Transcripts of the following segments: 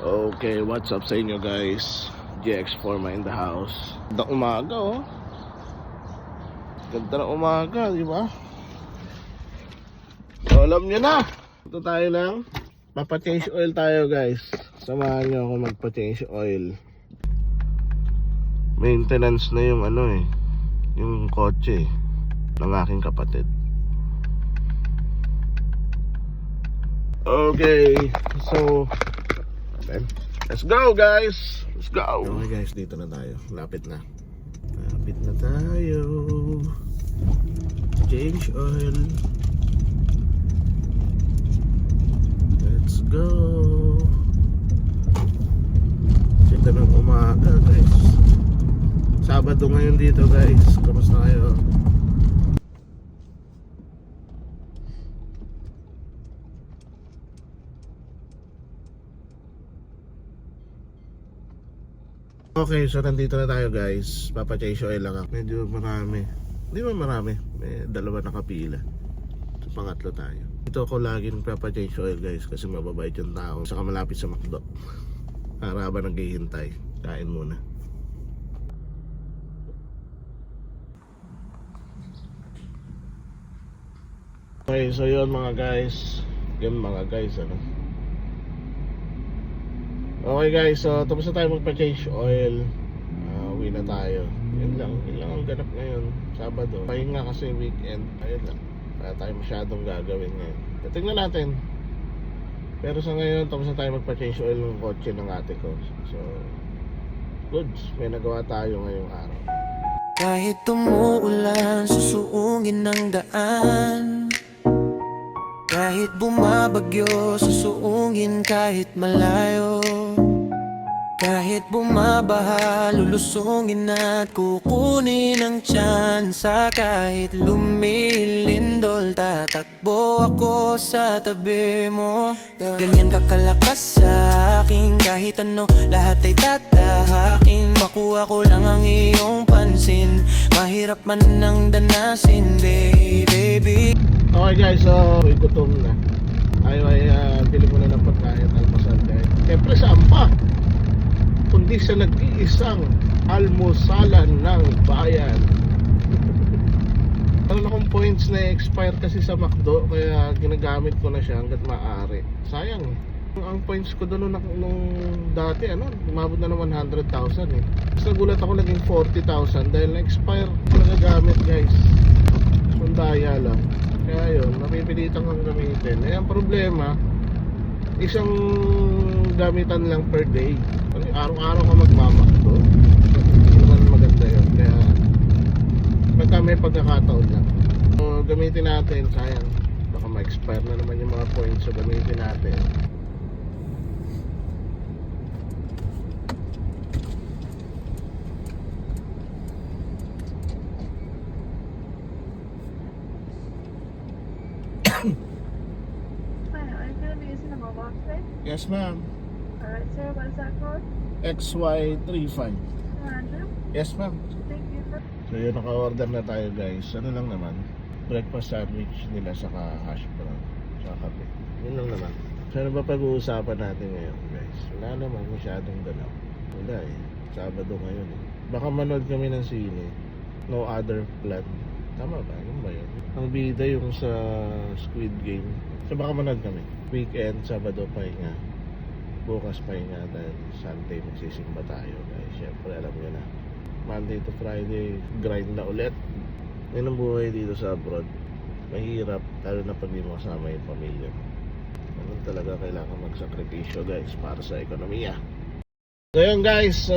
Okay, what's up sa inyo guys? GX4 in the house. Ganda umaga oh. Ganda ng umaga, di ba? So, alam nyo na. Ito tayo lang. Papa-change oil tayo guys. Samahan nyo ako magpa-change oil. Maintenance na yung yung kotse ng aking kapatid. Okay, so let's go guys. Let's go. Okay guys, dito na tayo. Lapit na. Lapit na tayo. Change oil. Let's go. Ganda ng umaga guys. Sabado ngayon dito guys. Kamusta kayo? Okay, so nandito na tayo guys. Papa-change oil lang ako. Medyo marami. Hindi ba marami? May dalawa nakapila. So pangatlo tayo. Dito ako laging papa-change oil guys kasi mababait yung tao. Saka malapit sa McDo. Para ba naghihintay? Kain muna. Okay, so yun mga guys. Yun mga guys, Okay guys, so tapos na tayo magpa-change oil. Uwi na tayo. Yun lang ang ganap ngayon. Sabado. Pahinga kasi weekend. Ayun lang. Wala tayo masyadong gagawin ngayon. Tingnan natin. Pero sa ngayon, tapos na tayo magpa-change oil ng kotse ng ate ko. So, goods. May nagawa tayo ngayong araw. Kahit tumuulan, susuungin ng daan. Kahit bumabagyo, susuungin kahit malayo. Kahit bumabaha, lulusungin at kukunin ang tsansa. Kahit lumilindol, tatakbo ako sa tabi mo. Ganyan ka kalakas sa akin, kahit ano, lahat ay tatahakin. Makuha ko lang ang iyong pansin, mahirap man nang danasin, baby. Okay guys, so gutom na. Ay, bili mo na ng pagkain, almusal dahil siyempre saan pa kundi sa nag-iisang almusalan ng bayan. Meron akong points na expire kasi sa McDo, kaya ginagamit ko na siya hanggat maaari. Sayang, ang points ko doon nung dati umabot na ng 100,000 eh. Tapos nagulat ako naging 40,000 dahil na-expire ko nagagamit guys. Sundaya lang. Kaya yun, napipilitan kang gamitin. Eh, ang problema, isang gamitan lang per day. Araw-araw ka magmamakdo. Hindi naman maganda yun. Kaya, pagka may pagkakataon lang. So, gamitin natin, sayang. Baka ma-expire na naman yung mga points. So, gamitin natin. Yes, ma'am. Alright, sir. What is that code? XY35. Andrew? Yes, ma'am. Thank you. So yun, naka-order na tayo guys. Ano lang naman, breakfast sandwich nila saka hash brown saka kape. Yun lang naman. So ano ba pag-uusapan natin ngayon guys? Wala naman masyadong galaw. Wala eh, Sabado ngayon eh. Baka manood kami ng sine. No other plan. Tama ba? Ano ba yun? Ang bida yung sa Squid Game. So baka manood kami. Weekend, Sabado pahinga. Bukas pahinga dahil Sunday magsisimba tayo guys. Siyempre alam nyo na, Monday to Friday grind na ulit. Yan ang buhay dito sa abroad. Mahirap, lalo na pag di mo kasama yung pamilya. Ganun talaga kailangan magsakripisyo guys para sa ekonomiya. So yun guys,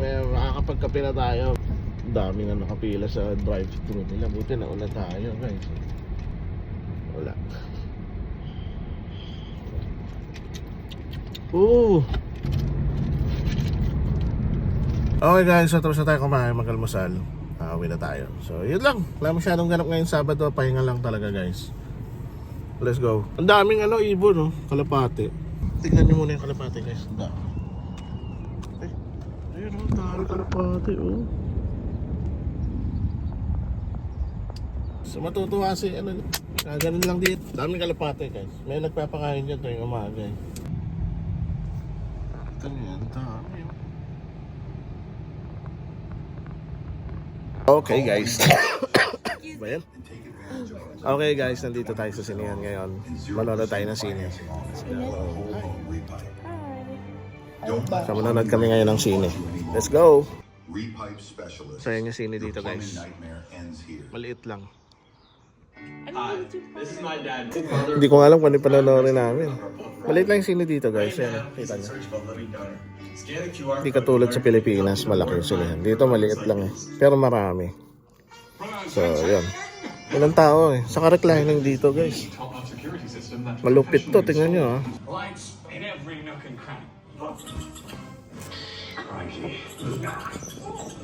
makakapagkape na tayo. Dami na nakapila sa drive-thru nila. Buti nauna tayo guys. Wala. Okay guys, so tapos na tayo kumain, mag-almusal. Uwi na tayo. So yun lang, wala masyadong ganap ngayon Sabado. Pahinga lang talaga guys. Let's go. Ang daming ibon kalapate. Tingnan nyo muna yung kalapate guys. Ang dami. Ayun dami kalapate So matutuwa si ganun lang dito. Daming kalapate guys. May nagpapakain dyan tuwing umaga eh. Kita niyo yan, dami. Okay guys. Ba yan? Okay guys, nandito tayo sa sinehan ngayon. Manonood tayo ng sine. So manonood kami ngayon ng sine. Let's go! Repipe specialist. So yan yung sine dito Your plumbing guys. nightmare ends here. Maliit lang. This is my dad. Hindi ko nga alam kung ano yung panonoorin namin. Maliit lang yung sine dito guys. Yan, kita niyo. Hindi katulad sa Pilipinas, malaki yung sinehan. Dito maliit lang eh. Pero marami. So yun. Ilang tao eh. Saka reclining dito guys. Malupit to, tingnan nyo ah. Lights in every nook and cranny.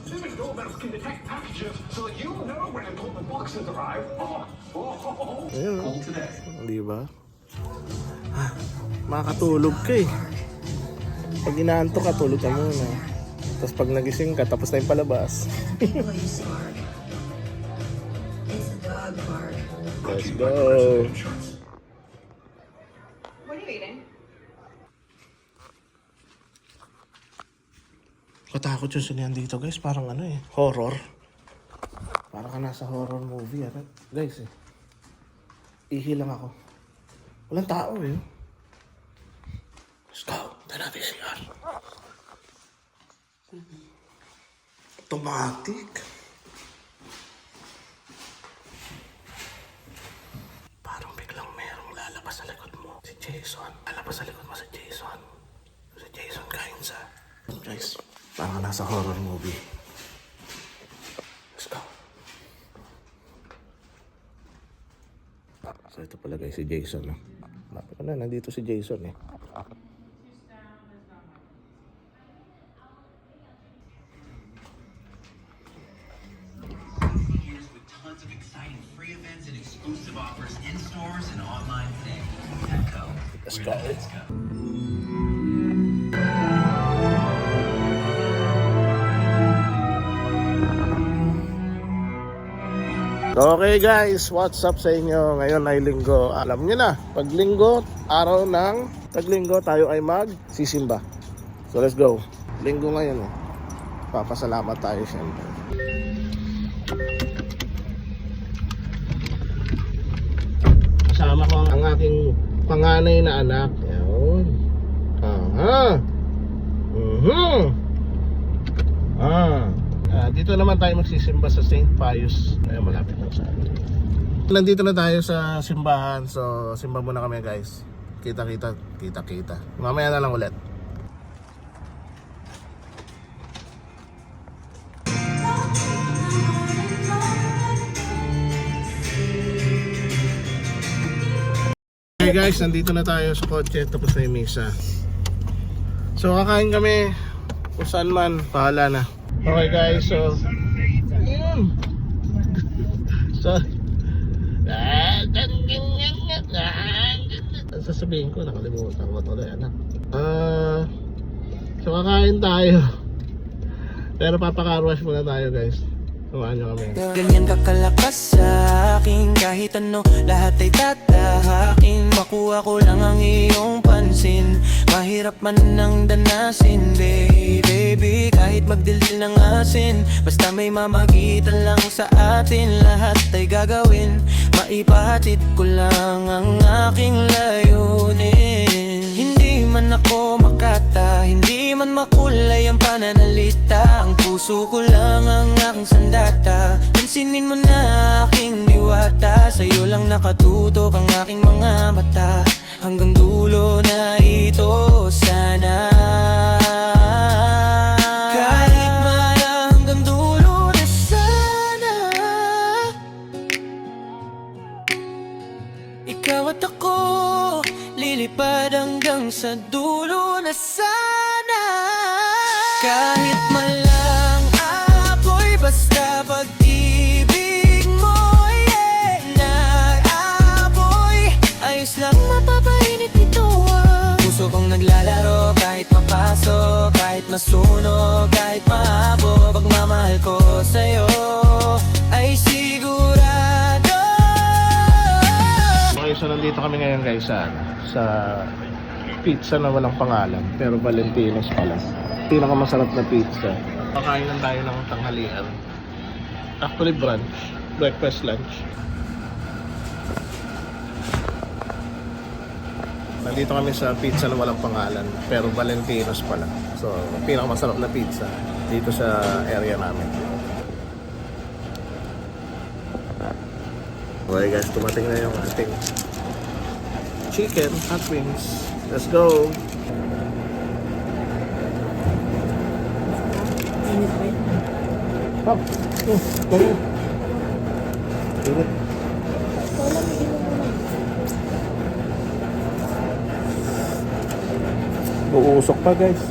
Even doorbells can detect packages so that you know when important boxes arrive. Ayun Call today. di ba? Ah, makakatulog ka eh. Pag inaantok ka, tulog ka muna. Tapos pag nagising ka, tapos na yung palabas. Let's go! What are you eating? Katakot yung sinihan dito guys, parang ano eh, horror. Parang ka nasa horror movie ano? Guys eh. Ihi lang ako. Walang tao eh. Let's go. Tayo natin CR. Automatic. Parang biglang merong lalabas sa likod mo. Si Jason. Lalabas sa likod mo si Jason. Si Jason Kainsa. Guys, parang nasa horror movie. Let's go. So ito pala guys si Jason. No? Lapit ko na, nandito si Jason eh. Years with tons of exciting free events and exclusive offers in stores and online today. Petco. Let's go. Let's go. Okay guys, what's up sa inyo? Ngayon ay linggo. Alam niyo na, pag linggo, araw ng taglinggo, tayo ay magsisimba. So let's go. Linggo ngayon eh. Papasalamat tayo siyempre. Kasama ko ang aking panganay na anak. Ayun. Aha. Dito naman tayo magsisimba sa St. Pius. Ayun, malapit lang sa atin. Nandito na tayo sa simbahan. So, simba muna kami guys. Kita-kita. Mamaya na lang ulit. Okay guys, nandito na tayo sa kotse. Tapos na yung misa. So, kakain kami. Kung saan man, bahala na. Okay guys, so ayun. So sasabihin ko, nakalimutan ko tuloy anak. So kakain tayo. Pero papakarwash muna tayo guys. Samahan nyo kami. Ganyan ka kalakas sa akin. Kahit ano, lahat ay tatahakin. Makuha ko lang ang iyong pansin. Mahirap man nang danasin, baby. Kahit magdildil ng asin, basta may mamagitan lang sa atin. Lahat ay gagawin. Maipahatid ko lang ang aking layunin. Hindi man ako makata, hindi man makulay ang pananalita. Ang puso ko lang ang aking sandata. Pansinin mo na aking diwata. Sa'yo lang nakatutok ang aking mga mata. Hanggang dulo na ito sana. Kahit man hanggang dulo na sana. Ikaw at ako, lilipad hanggang sa dulo na sana. Kahit malang apoy, basta pag-ibig mo, yeah. Nag-apoy, ayos lang mapapainit ito puso kong naglalaro, kahit mapasok, kahit masunog, kahit mahabog. Pagmamahal ko sa'yo ay sigurado. Okay, so nandito kami ngayon guys sa pizza na walang pangalan, pero Valentino's pala. Pinakamasarap na pizza. Pakainan tayo ng tanghalian. Actually brunch, breakfast, lunch. Nandito kami sa pizza na walang pangalan, pero Valentino's pala. So, pinakamasarap na pizza dito sa area namin. Okay guys, tumating na yung ating chicken hot wings. Let's go! Pop! Go! Init. Uusok pa guys.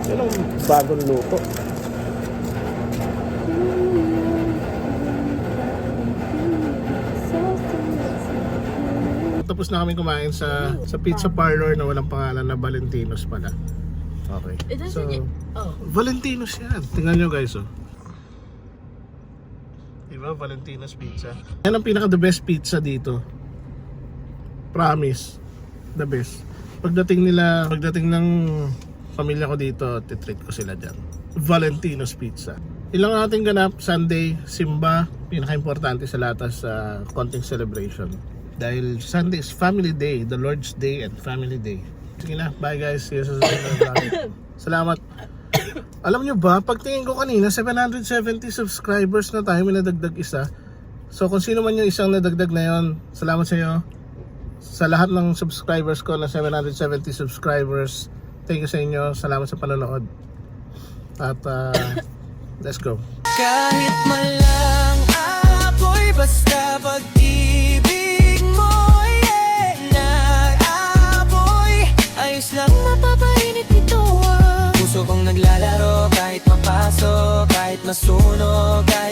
Yan ang bagong luto. Tapos na kami kumain sa pizza parlor na walang pangalan na Valentino's pala. Okay. So, Valentino's yan. Tingnan nyo guys, oh. Diba? Valentino's pizza. Yan ang pinaka the best pizza dito. Promise. The best. Pagdating ng pamilya ko dito, titreat ko sila dyan. Valentino's pizza. Ilang ating ganap, Sunday, simba, pinaka-importante sa lahat sa konting celebration. Dahil Sunday is family day, the Lord's Day and family day. Sige na, bye guys. See you sa susunod na vlog. Salamat. Alam nyo ba, pagtingin ko kanina, 770 subscribers na tayo, may nadagdag isa. So kung sino man yung isang nadagdag na yon, salamat sa iyo. Sa lahat ng subscribers ko na 770 subscribers, thank you sa inyo. Salamat sa panonood. At let's go. Kahit malang ako'y basta pag-ibig mo, yeah, nag-aapoy. Ayos lang mapapainit nito, ah. Puso kong naglalaro kahit mapasok, kahit masunog, kahit